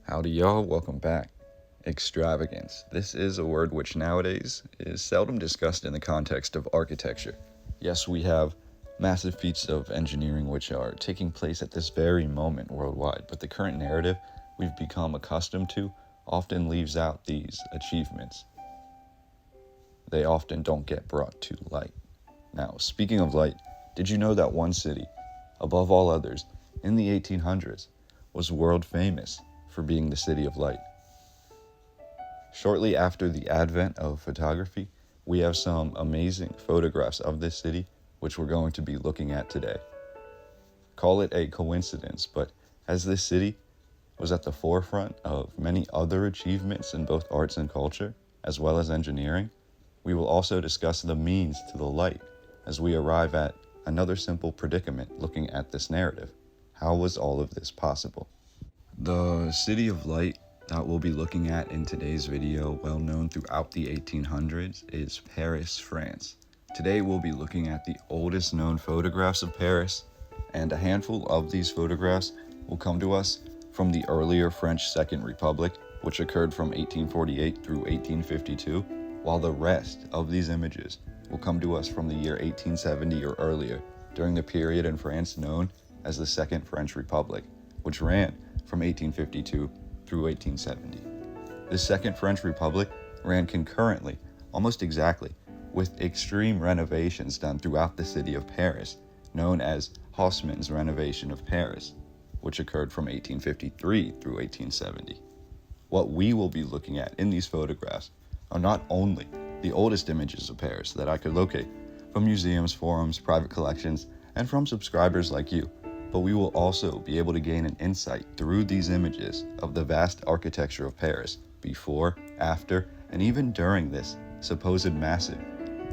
Howdy y'all, welcome back. Extravagance. This is a word which nowadays is seldom discussed in the context of architecture. Yes, we have massive feats of engineering which are taking place at this very moment worldwide, but the current narrative we've become accustomed to often leaves out these achievements. They often don't get brought to light. Now, speaking of light, did you know that one city, above all others, in the 1800s, was world famous for being the city of light? Shortly after the advent of photography, we have some amazing photographs of this city, which we're going to be looking at today. Call it a coincidence, but as this city was at the forefront of many other achievements in both arts and culture, as well as engineering, we will also discuss the means to the light as we arrive at another simple predicament looking at this narrative. How was all of this possible? The city of light that we'll be looking at in today's video, well known throughout the 1800s, is Paris, France. Today we'll be looking at the oldest known photographs of Paris, and a handful of these photographs will come to us from the earlier French Second Republic, which occurred from 1848 through 1852, while the rest of these images will come to us from the year 1870 or earlier, during the period in France known as the Second French Republic, which ran from 1852 through 1870. The Second French Republic ran concurrently, almost exactly, with extreme renovations done throughout the city of Paris, known as Haussmann's Renovation of Paris, which occurred from 1853 through 1870. What we will be looking at in these photographs are not only the oldest images of Paris that I could locate from museums, forums, private collections, and from subscribers like you, but we will also be able to gain an insight through these images of the vast architecture of Paris before, after, and even during this supposed massive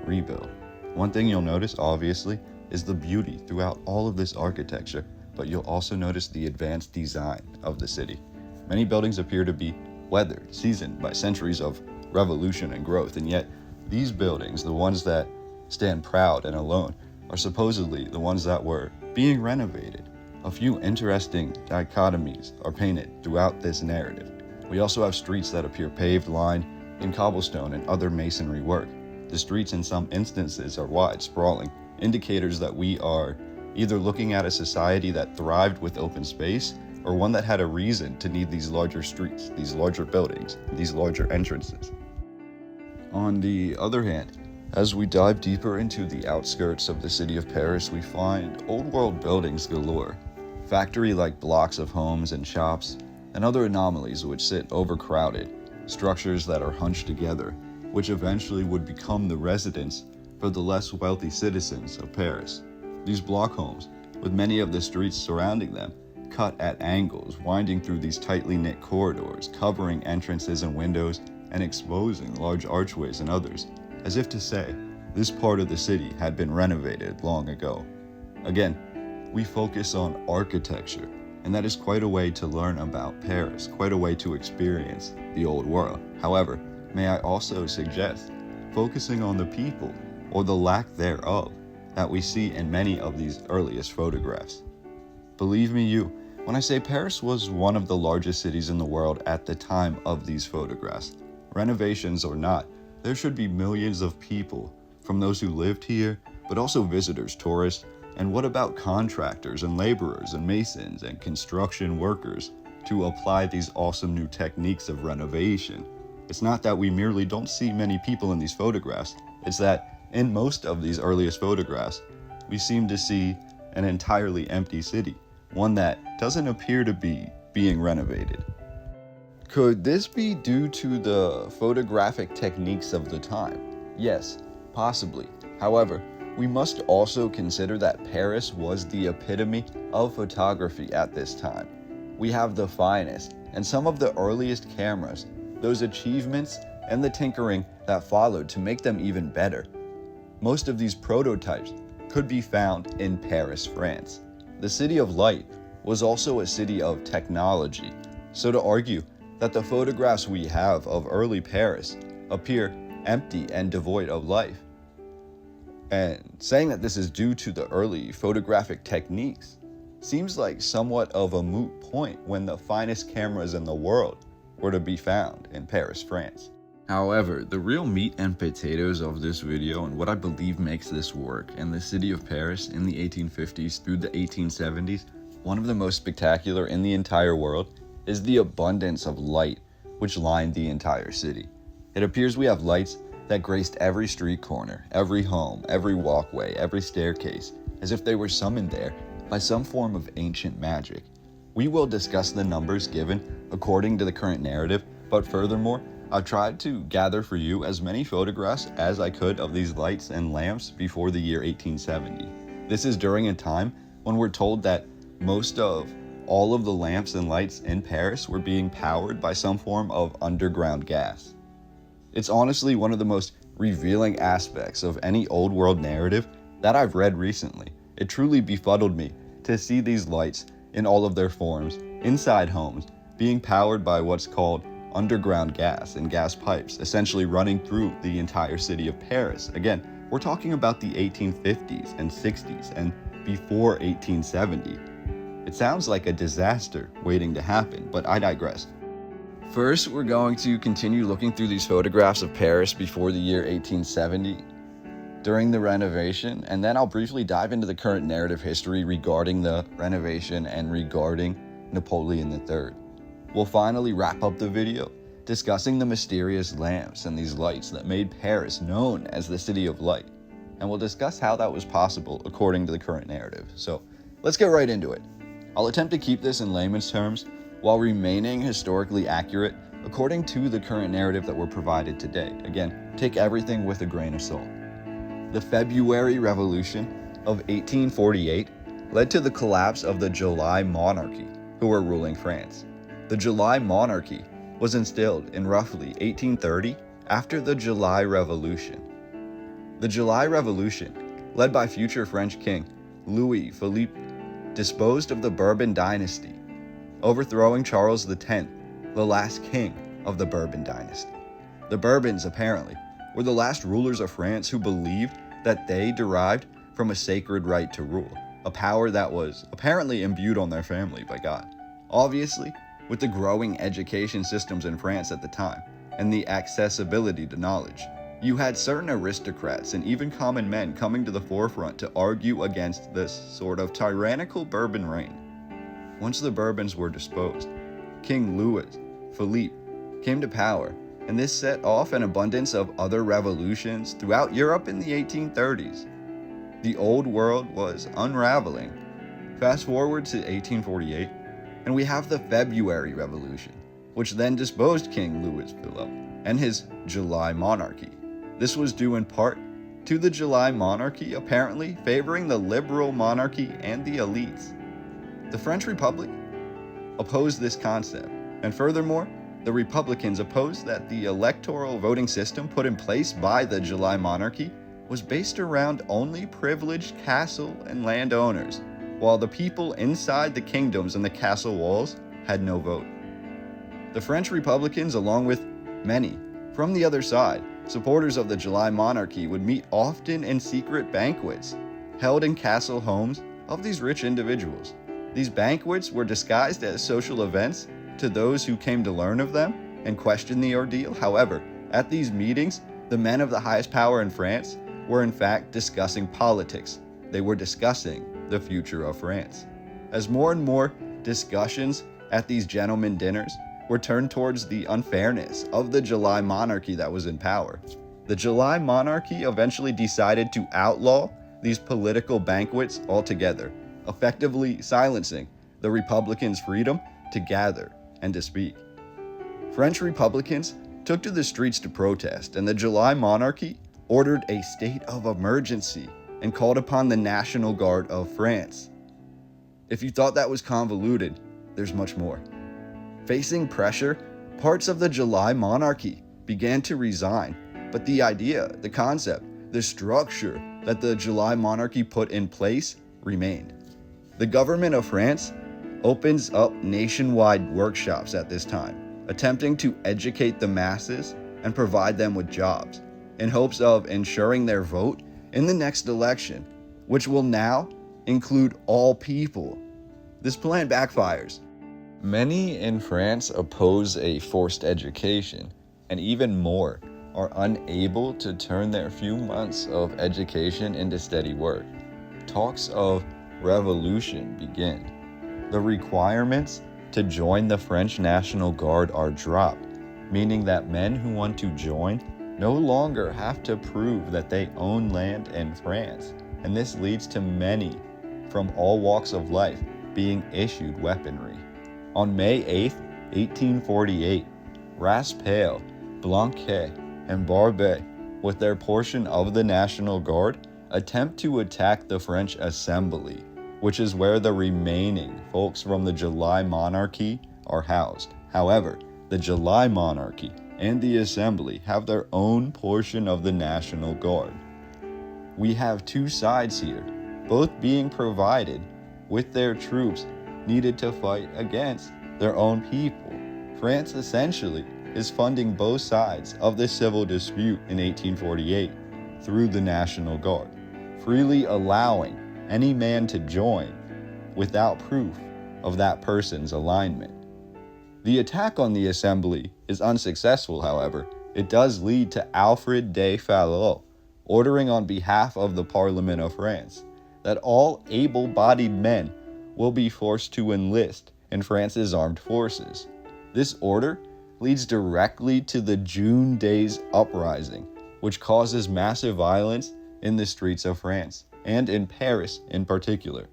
rebuild. One thing you'll notice, obviously, is the beauty throughout all of this architecture, but you'll also notice the advanced design of the city. Many buildings appear to be weathered, seasoned by centuries of revolution and growth, and yet these buildings, the ones that stand proud and alone, are supposedly the ones that were being renovated. A few interesting dichotomies are painted throughout this narrative. We also have streets that appear paved, lined in cobblestone and other masonry work. The streets in some instances are wide, sprawling, indicators that we are either looking at a society that thrived with open space or one that had a reason to need these larger streets, these larger buildings, these larger entrances. On the other hand, as we dive deeper into the outskirts of the city of Paris, we find old-world buildings galore, factory-like blocks of homes and shops, and other anomalies which sit overcrowded, structures that are hunched together, which eventually would become the residence for the less wealthy citizens of Paris. These block homes, with many of the streets surrounding them, cut at angles, winding through these tightly knit corridors, covering entrances and windows, and exposing large archways and others, as if to say, this part of the city had been renovated long ago. Again, we focus on architecture, and that is quite a way to learn about Paris, quite a way to experience the old world. However, may I also suggest focusing on the people, or the lack thereof, that we see in many of these earliest photographs. Believe me you, when I say Paris was one of the largest cities in the world at the time of these photographs, renovations or not, there should be millions of people, from those who lived here, but also visitors, tourists, and what about contractors and laborers and masons and construction workers to apply these awesome new techniques of renovation? It's not that we merely don't see many people in these photographs, it's that in most of these earliest photographs, we seem to see an entirely empty city, one that doesn't appear to be being renovated. Could this be due to the photographic techniques of the time? Yes, possibly. However, we must also consider that Paris was the epitome of photography at this time. We have the finest and some of the earliest cameras, those achievements and the tinkering that followed to make them even better. Most of these prototypes could be found in Paris, France. The City of Light was also a city of technology, so to argue that the photographs we have of early Paris appear empty and devoid of life, and saying that this is due to the early photographic techniques seems like somewhat of a moot point when the finest cameras in the world were to be found in Paris, France. However, the real meat and potatoes of this video and what I believe makes this work in the city of Paris in the 1850s through the 1870s, one of the most spectacular in the entire world, is the abundance of light which lined the entire city. It appears we have lights that graced every street corner, every home, every walkway, every staircase, as if they were summoned there by some form of ancient magic. We will discuss the numbers given according to the current narrative, but furthermore, I've tried to gather for you as many photographs as I could of these lights and lamps before the year 1870. This is during a time when we're told that most of all of the lamps and lights in Paris were being powered by some form of underground gas. It's honestly one of the most revealing aspects of any old world narrative that I've read recently. It truly befuddled me to see these lights in all of their forms, inside homes, being powered by what's called underground gas and gas pipes, essentially running through the entire city of Paris. Again, we're talking about the 1850s and 60s and before 1870. It sounds like a disaster waiting to happen, but I digress. First, we're going to continue looking through these photographs of Paris before the year 1870 during the Renovation, and then I'll briefly dive into the current narrative history regarding the Renovation and regarding Napoleon III. We'll finally wrap up the video discussing the mysterious lamps and these lights that made Paris known as the City of Light, and we'll discuss how that was possible according to the current narrative. So let's get right into it. I'll attempt to keep this in layman's terms while remaining historically accurate according to the current narrative that we're provided today. Again, take everything with a grain of salt. The February Revolution of 1848 led to the collapse of the July monarchy, who were ruling France. The July monarchy was instilled in roughly 1830 after the July Revolution. The July Revolution, led by future French King Louis Philippe, disposed of the Bourbon dynasty, overthrowing Charles X, the last king of the Bourbon dynasty. The Bourbons, apparently, were the last rulers of France who believed that they derived from a sacred right to rule, a power that was apparently imbued on their family by God. Obviously, with the growing education systems in France at the time, and the accessibility to knowledge, you had certain aristocrats and even common men coming to the forefront to argue against this sort of tyrannical Bourbon reign. Once the Bourbons were disposed, King Louis Philippe came to power, and this set off an abundance of other revolutions throughout Europe in the 1830s. The old world was unraveling. Fast forward to 1848, and we have the February Revolution, which then disposed King Louis Philippe and his July monarchy. This was due in part to the July monarchy apparently favoring the liberal monarchy and the elites. The French Republic opposed this concept, and furthermore, the Republicans opposed that the electoral voting system put in place by the July monarchy was based around only privileged castle and landowners, while the people inside the kingdoms and the castle walls had no vote. The French Republicans, along with many from the other side, supporters of the July monarchy, would meet often in secret banquets held in castle homes of these rich individuals. These banquets were disguised as social events to those who came to learn of them and question the ordeal. However, at these meetings, the men of the highest power in France were in fact discussing politics. They were discussing the future of France. As more and more discussions at these gentlemen dinners were turned towards the unfairness of the July monarchy that was in power, the July monarchy eventually decided to outlaw these political banquets altogether, effectively silencing the Republicans' freedom to gather and to speak. French Republicans took to the streets to protest, and the July monarchy ordered a state of emergency and called upon the National Guard of France. If you thought that was convoluted, there's much more. Facing pressure, parts of the July monarchy began to resign, but the idea, the concept, the structure that the July monarchy put in place remained. The government of France opens up nationwide workshops at this time, attempting to educate the masses and provide them with jobs, in hopes of ensuring their vote in the next election, which will now include all people, This plan backfires. Many in France oppose a forced education, and even more are unable to turn their few months of education into steady work. Talks of revolution begin. The requirements to join the French National Guard are dropped, meaning that men who want to join no longer have to prove that they own land in France, and this leads to many from all walks of life being issued weaponry. On May 8, 1848, Raspail, Blanquet, and Barbet, with their portion of the National Guard, attempt to attack the French Assembly, which is where the remaining folks from the July monarchy are housed. However, the July monarchy and the Assembly have their own portion of the National Guard. We have two sides here, both being provided with their troops needed to fight against their own people. France essentially is funding both sides of the civil dispute in 1848 through the National Guard, freely allowing any man to join without proof of that person's alignment. The attack on the Assembly is unsuccessful, however. It does lead to Alfred de Fallot ordering on behalf of the Parliament of France that all able-bodied men will be forced to enlist in France's armed forces. This order leads directly to the June Days Uprising, which causes massive violence in the streets of France, and in Paris in particular.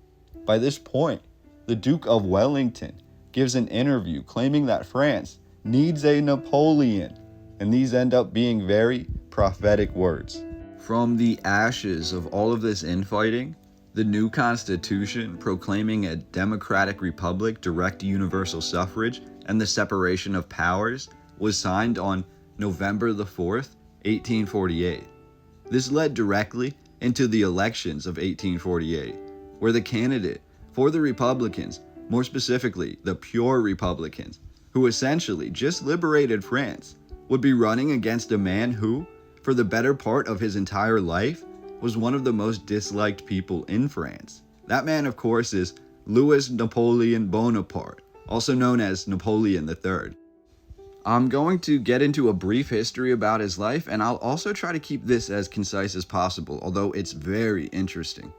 By this point, the Duke of Wellington gives an interview claiming that France needs a Napoleon, and these end up being very prophetic words. From the ashes of all of this infighting, the new constitution proclaiming a democratic republic, direct universal suffrage, and the separation of powers was signed on November the 4th, 1848. This led directly into the elections of 1848, where the candidate for the Republicans, more specifically the pure Republicans, who essentially just liberated France, would be running against a man who, for the better part of his entire life, was one of the most disliked people in France. That man, of course, is Louis Napoleon Bonaparte, also known as Napoleon III. I'm going to get into a brief history about his life, and I'll also try to keep this as concise as possible, although it's very interesting.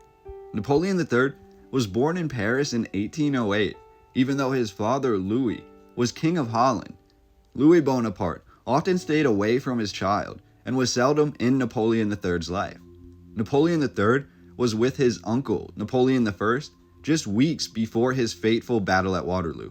Napoleon III was born in Paris in 1808, even though his father, Louis, was King of Holland. Louis Bonaparte often stayed away from his child and was seldom in Napoleon III's life. Napoleon III was with his uncle, Napoleon I, just weeks before his fateful battle at Waterloo.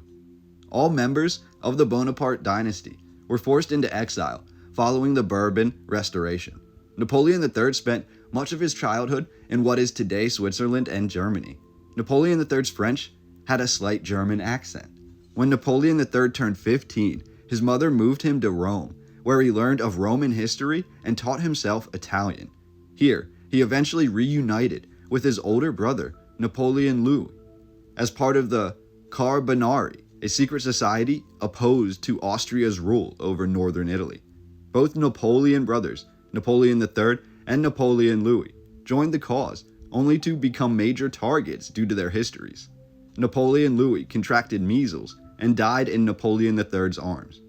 All members of the Bonaparte dynasty were forced into exile following the Bourbon Restoration. Napoleon III spent much of his childhood in what is today Switzerland and Germany. Napoleon III's French had a slight German accent. When Napoleon III turned 15, his mother moved him to Rome, where he learned of Roman history and taught himself Italian. Here, he eventually reunited with his older brother, Napoleon Louis, as part of the Carbonari, a secret society opposed to Austria's rule over northern Italy. Both Napoleon brothers, Napoleon III and Napoleon Louis, joined the cause, only to become major targets due to their histories. Napoleon Louis contracted measles and died in Napoleon III's arms.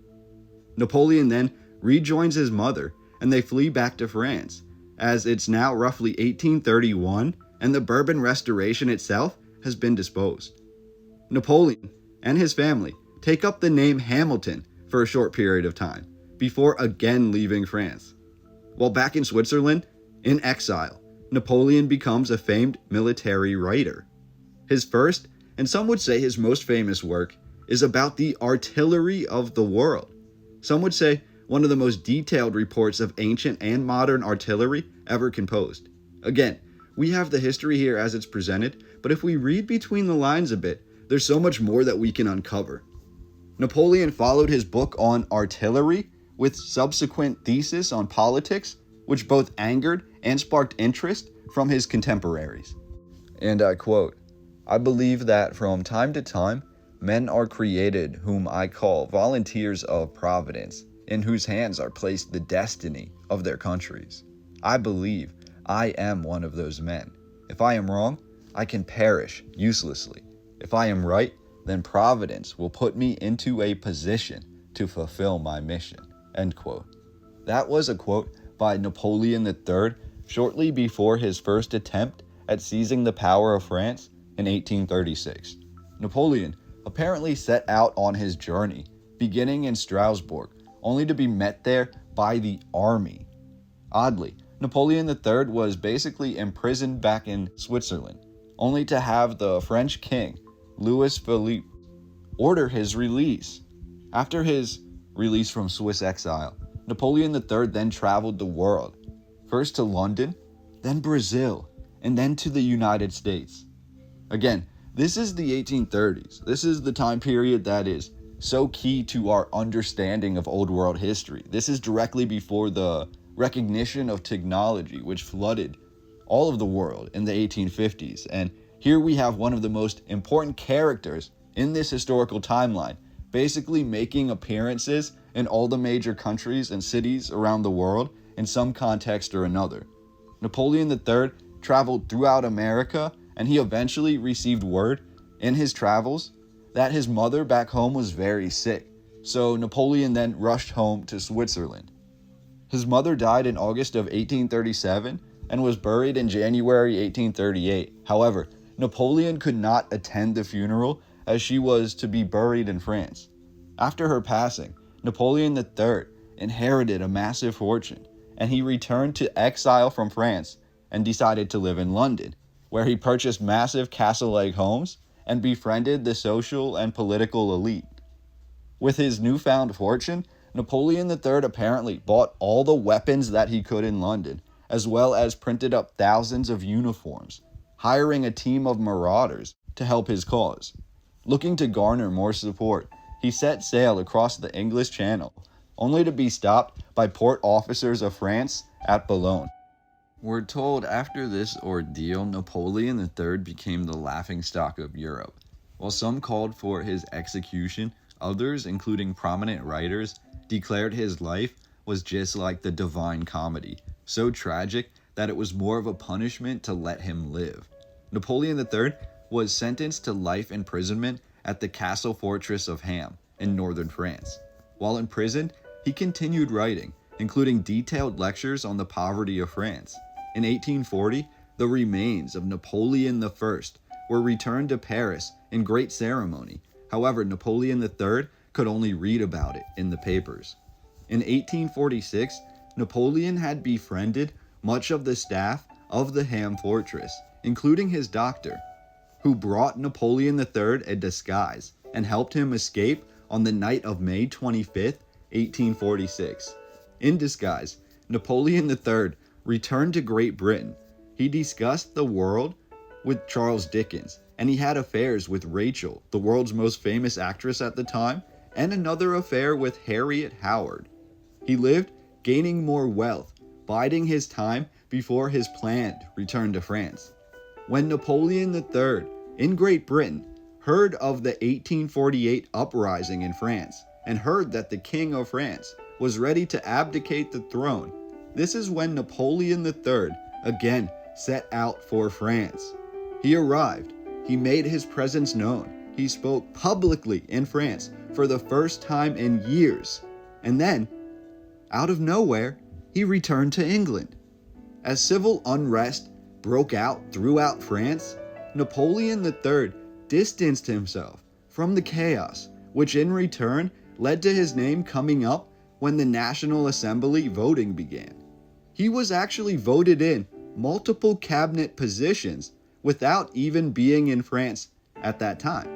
Napoleon then rejoins his mother, and they flee back to France, as it's now roughly 1831, and the Bourbon Restoration itself has been disposed. Napoleon and his family take up the name Hamilton for a short period of time, before again leaving France. While back in Switzerland, in exile, Napoleon becomes a famed military writer. His first, and some would say his most famous work, is about the artillery of the world. Some would say one of the most detailed reports of ancient and modern artillery ever composed. Again, we have the history here as it's presented, but if we read between the lines a bit, there's so much more that we can uncover. Napoleon followed his book on artillery with subsequent thesis on politics, which both angered and sparked interest from his contemporaries. And I quote, "I believe that from time to time, men are created whom I call volunteers of Providence, in whose hands are placed the destiny of their countries. I believe I am one of those men. If I am wrong, I can perish uselessly. If I am right, then Providence will put me into a position to fulfill my mission." End quote. That was a quote by Napoleon III shortly before his first attempt at seizing the power of France in 1836. Napoleon apparently set out on his journey, beginning in Strasbourg, only to be met there by the army. Oddly, Napoleon III was basically imprisoned back in Switzerland, only to have the French king, Louis Philippe, order his release. After his release from Swiss exile, Napoleon III then traveled the world, first to London, then Brazil, and then to the United States. Again, this is the 1830s. This is the time period that is so key to our understanding of old world history. This is directly before the recognition of technology, which flooded all of the world in the 1850s. And here we have one of the most important characters in this historical timeline, basically making appearances in all the major countries and cities around the world in some context or another. Napoleon III traveled throughout America, and he eventually received word in his travels that his mother back home was very sick. So Napoleon then rushed home to Switzerland. His mother died in August of 1837 and was buried in January 1838. However, Napoleon could not attend the funeral as she was to be buried in France. After her passing, Napoleon III inherited a massive fortune, and he returned to exile from France and decided to live in London, where he purchased massive castle-like homes and befriended the social and political elite. With his newfound fortune, Napoleon III apparently bought all the weapons that he could in London, as well as printed up thousands of uniforms, hiring a team of marauders to help his cause. Looking to garner more support, he set sail across the English Channel, only to be stopped by port officers of France at Boulogne. We're told after this ordeal, Napoleon III became the laughingstock of Europe. While some called for his execution, others, including prominent writers, declared his life was just like the Divine Comedy, so tragic that it was more of a punishment to let him live. Napoleon III was sentenced to life imprisonment at the castle fortress of Ham in northern France. While imprisoned, he continued writing, including detailed lectures on the poverty of France. In 1840, the remains of Napoleon I were returned to Paris in great ceremony. However, Napoleon III could only read about it in the papers. In 1846, Napoleon had befriended much of the staff of the Ham fortress, including his doctor, who brought Napoleon III a disguise and helped him escape on the night of May 25th, 1846. In disguise, Napoleon III returned to Great Britain. He discussed the world with Charles Dickens, and he had affairs with Rachel, the world's most famous actress at the time, and another affair with Harriet Howard. He lived gaining more wealth, biding his time before his planned return to France. When Napoleon III, in Great Britain, heard of the 1848 uprising in France, and heard that the King of France was ready to abdicate the throne, this is when Napoleon III again set out for France. He arrived, he made his presence known, he spoke publicly in France for the first time in years, and then, out of nowhere, he returned to England. As civil unrest broke out throughout France, Napoleon III distanced himself from the chaos, which in return led to his name coming up when the National Assembly voting began. He was actually voted in multiple cabinet positions without even being in France at that time.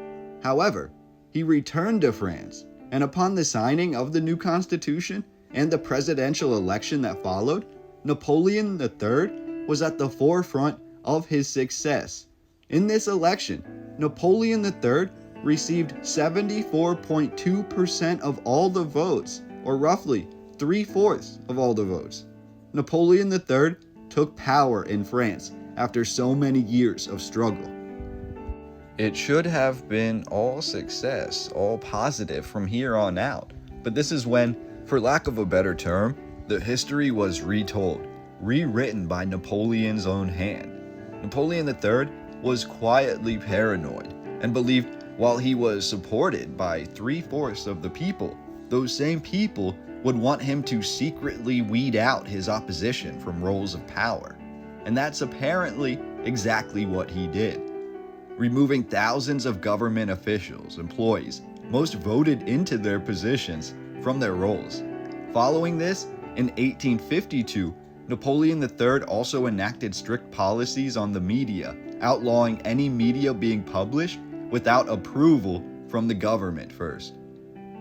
However, he returned to France, and upon the signing of the new constitution and the presidential election that followed, Napoleon III was at the forefront of his success. In this election, Napoleon III received 74.2% of all the votes, or roughly 3/4 of all the votes. Napoleon III took power in France after so many years of struggle. It should have been all success, all positive from here on out. But this is when, for lack of a better term, the history was retold, rewritten by Napoleon's own hand. Napoleon III was quietly paranoid, and believed while he was supported by 3/4 of the people, those same people would want him to secretly weed out his opposition from roles of power. And that's apparently exactly what he did, removing thousands of government officials, employees, most voted into their positions, from their roles. Following this, in 1852, Napoleon III also enacted strict policies on the media, outlawing any media being published without approval from the government first.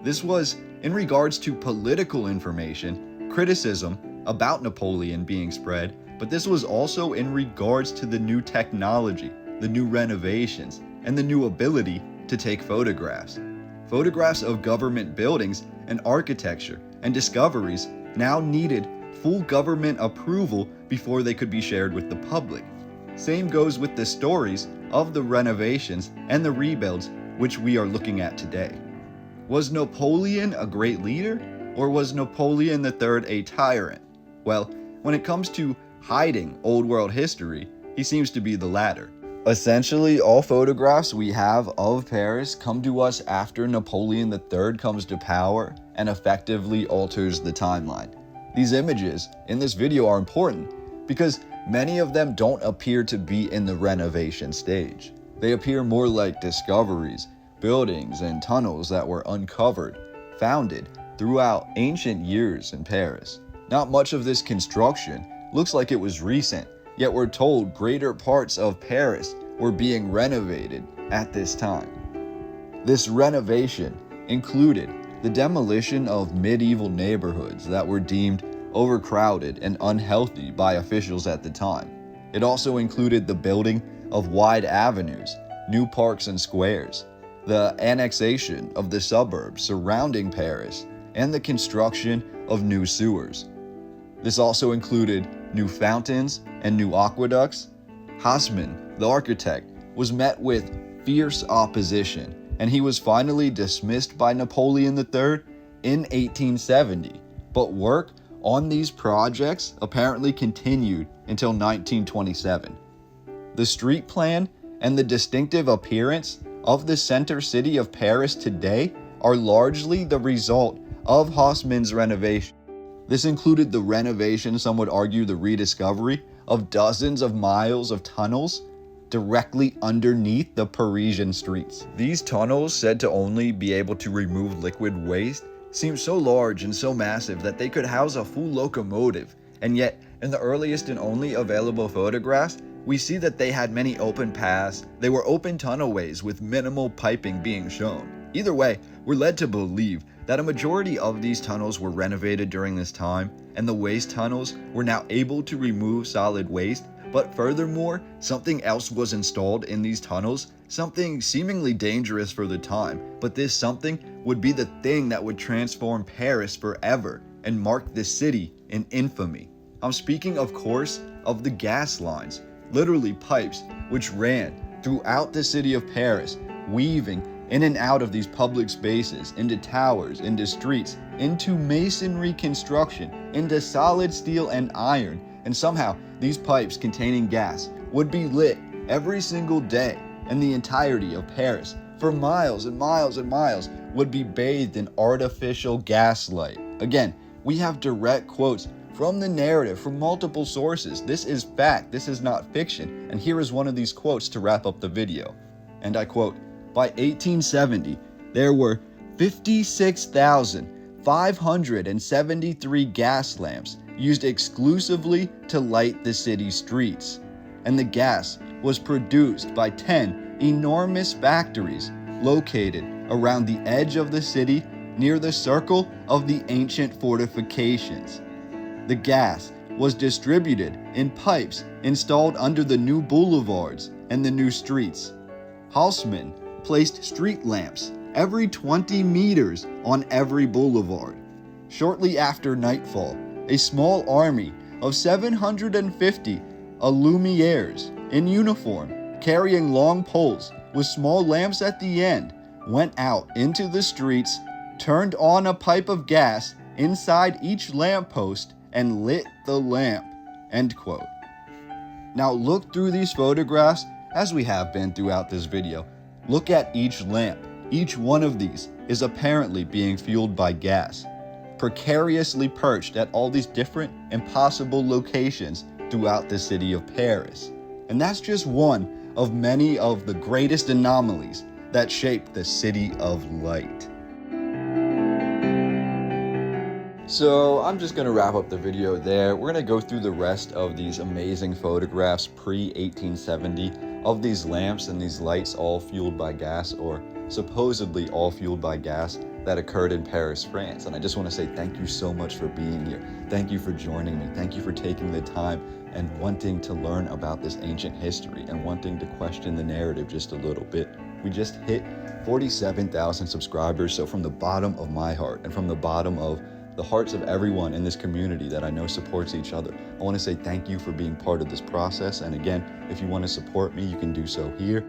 This was in regards to political information, criticism about Napoleon being spread, but this was also in regards to the new technology, the new renovations, and the new ability to take photographs. Photographs of government buildings and architecture and discoveries now needed full government approval before they could be shared with the public. Same goes with the stories of the renovations and the rebuilds which we are looking at today. Was Napoleon a great leader, or was Napoleon III a tyrant? Well, when it comes to hiding old world history, he seems to be the latter. Essentially, all photographs we have of Paris come to us after Napoleon III comes to power and effectively alters the timeline. These images in this video are important because many of them don't appear to be in the renovation stage. They appear more like discoveries, buildings, and tunnels that were uncovered, founded throughout ancient years in Paris. Not much of this construction looks like it was recent, yet we're told greater parts of Paris were being renovated at this time. This renovation included the demolition of medieval neighborhoods that were deemed overcrowded and unhealthy by officials at the time. It also included the building of wide avenues, new parks and squares, the annexation of the suburbs surrounding Paris, and the construction of new sewers. This also included new fountains and new aqueducts. Haussmann, the architect, was met with fierce opposition, and he was finally dismissed by Napoleon III in 1870. But work on these projects apparently continued until 1927. The street plan and the distinctive appearance of the center city of Paris today are largely the result of Haussmann's renovation. This included the renovation, some would argue the rediscovery, of dozens of miles of tunnels directly underneath the Parisian streets. These tunnels, said to only be able to remove liquid waste, seem so large and so massive that they could house a full locomotive, and yet in the earliest and only available photographs, we see that they had many open paths. They were open tunnelways with minimal piping being shown. Either way, we're led to believe that a majority of these tunnels were renovated during this time, and the waste tunnels were now able to remove solid waste. But furthermore, something else was installed in these tunnels, something seemingly dangerous for the time, but this something would be the thing that would transform Paris forever and mark the city in infamy. I'm speaking, of course, of the gas lines, literally pipes which ran throughout the city of Paris, weaving in and out of these public spaces, into towers, into streets, into masonry construction, into solid steel and iron, and somehow these pipes containing gas would be lit every single day, and the entirety of Paris, for miles and miles and miles, would be bathed in artificial gaslight. Again, we have direct quotes from the narrative from multiple sources. This is fact, this is not fiction, and here is one of these quotes to wrap up the video. And I quote, "By 1870, there were 56,573 gas lamps used exclusively to light the city streets, and the gas was produced by 10 enormous factories located around the edge of the city near the circle of the ancient fortifications. The gas was distributed in pipes installed under the new boulevards and the new streets. Haussmann placed street lamps every 20 meters on every boulevard. Shortly after nightfall, a small army of 750 lumières in uniform, carrying long poles with small lamps at the end, went out into the streets, turned on a pipe of gas inside each lamppost, and lit the lamp." End quote. Now look through these photographs, as we have been throughout this video, Look at each lamp. Each one of these is apparently being fueled by gas, precariously perched at all these different impossible locations throughout the city of Paris. And that's just one of many of the greatest anomalies that shape the City of Light. So I'm just going to wrap up the video there. We're going to go through the rest of these amazing photographs pre-1870 of these lamps and these lights all fueled by gas, or supposedly all fueled by gas, that occurred in Paris, France. And I just want to say thank you so much for being here. Thank you for joining me. Thank you for taking the time and wanting to learn about this ancient history and wanting to question the narrative just a little bit. We just hit 47,000 subscribers. So from the bottom of my heart and from the bottom of the hearts of everyone in this community that I know supports each other, I want to say thank you for being part of this process. And again, if you want to support me, you can do so here.